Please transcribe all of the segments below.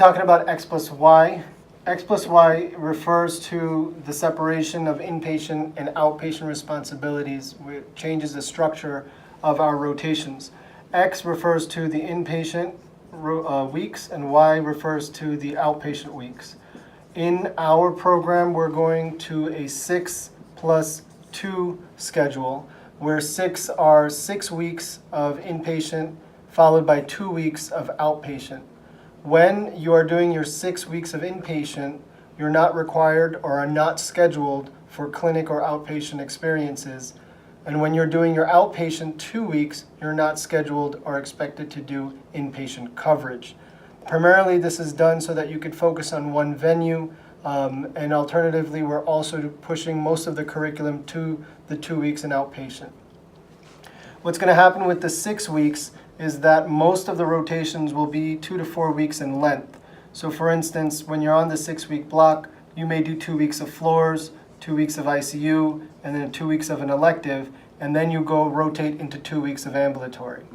talking about X plus Y. X plus Y refers to the separation of inpatient and outpatient responsibilities, which changes the structure of our rotations. X refers to the inpatient weeks, and Y refers to the outpatient weeks. In our program, we're going to a 6+2 schedule, where 6 are 6 weeks of inpatient, followed by 2 weeks of outpatient. When you are doing your 6 weeks of inpatient, you're not required or are not scheduled for clinic or outpatient experiences. And when you're doing your outpatient 2 weeks, you're not scheduled or expected to do inpatient coverage. Primarily, this is done so that you could focus on one venue, and alternatively, we're also pushing most of the curriculum to the 2 weeks in outpatient. What's going to happen with the 6 weeks is that most of the rotations will be 2 to 4 weeks in length. So for instance, when you're on the 6-week block, you may do 2 weeks of floors, 2 weeks of ICU, and then 2 weeks of an elective, and then you go rotate into 2 weeks of ambulatory.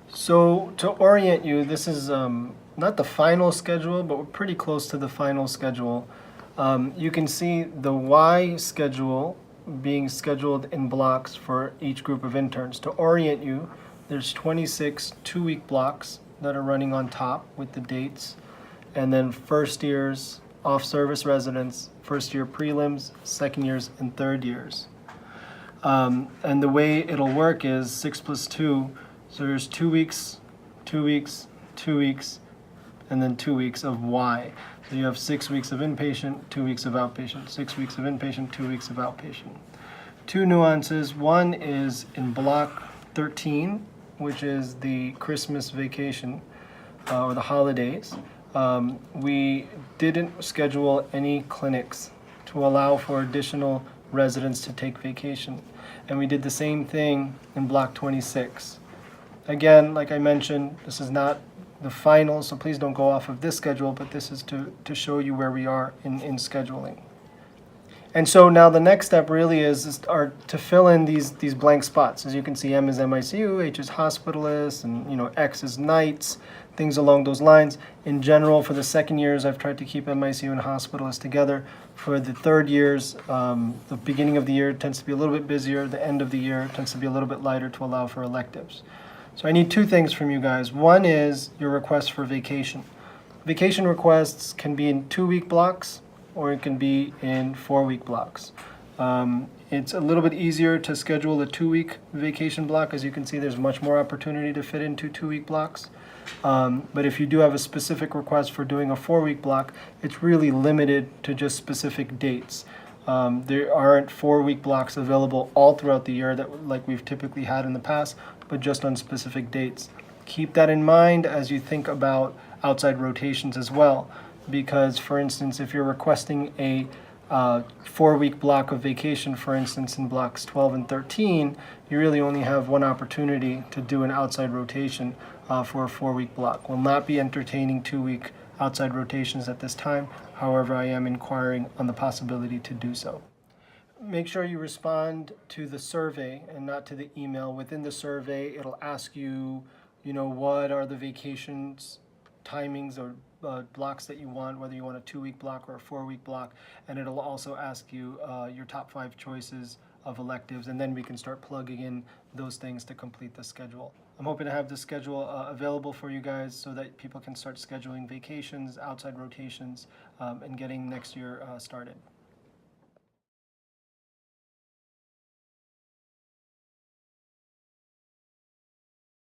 So to orient you, this is not the final schedule, but we're pretty close to the final schedule. You can see the Y schedule being scheduled in blocks for each group of interns. To orient you, there's 26 2-week blocks that are running on top with the dates, and then first years, off-service residents, first year prelims, second years, and third years. And the way it'll work is 6+2, so there's 2 weeks, 2 weeks, 2 weeks, and then 2 weeks of Y. So you have 6 weeks of inpatient, 2 weeks of outpatient, 6 weeks of inpatient, 2 weeks of outpatient. Two nuances. One is in block 13, which is the Christmas vacation or the holidays. We didn't schedule any clinics to allow for additional residents to take vacation. And we did the same thing in block 26. Again, like I mentioned, this is not the final, so please don't go off of this schedule, but this is to show you where we are in scheduling. And so now the next step really is to fill in these blank spots. As you can see, M is MICU, H is hospitalist, and X is nights, things along those lines. In general, for the second years, I've tried to keep MICU and hospitalist together. For the third years, the beginning of the year tends to be a little bit busier. The end of the year tends to be a little bit lighter to allow for electives. So I need two things from you guys. One is your request for vacation. Vacation requests can be in 2-week blocks, or it can be in 4-week blocks. It's a little bit easier to schedule a 2-week vacation block. As you can see, there's much more opportunity to fit into 2-week blocks. But if you do have a specific request for doing a 4-week block, it's really limited to just specific dates. There aren't 4-week blocks available all throughout the year like we've typically had in the past, but just on specific dates. Keep that in mind as you think about outside rotations as well, because for instance, if you're requesting a 4-week block of vacation, for instance, in blocks 12 and 13, you really only have one opportunity to do an outside rotation for a 4-week block. We'll not be entertaining 2-week outside rotations at this time. However, I am inquiring on the possibility to do so. Make sure you respond to the survey and not to the email. Within the survey, it'll ask you, what are the vacations timings or blocks that you want, whether you want a 2-week block or a 4-week block, and it'll also ask you your top 5 choices of electives, and then we can start plugging in those things to complete the schedule. I'm hoping to have the schedule available for you guys so that people can start scheduling vacations, outside rotations, and getting next year started.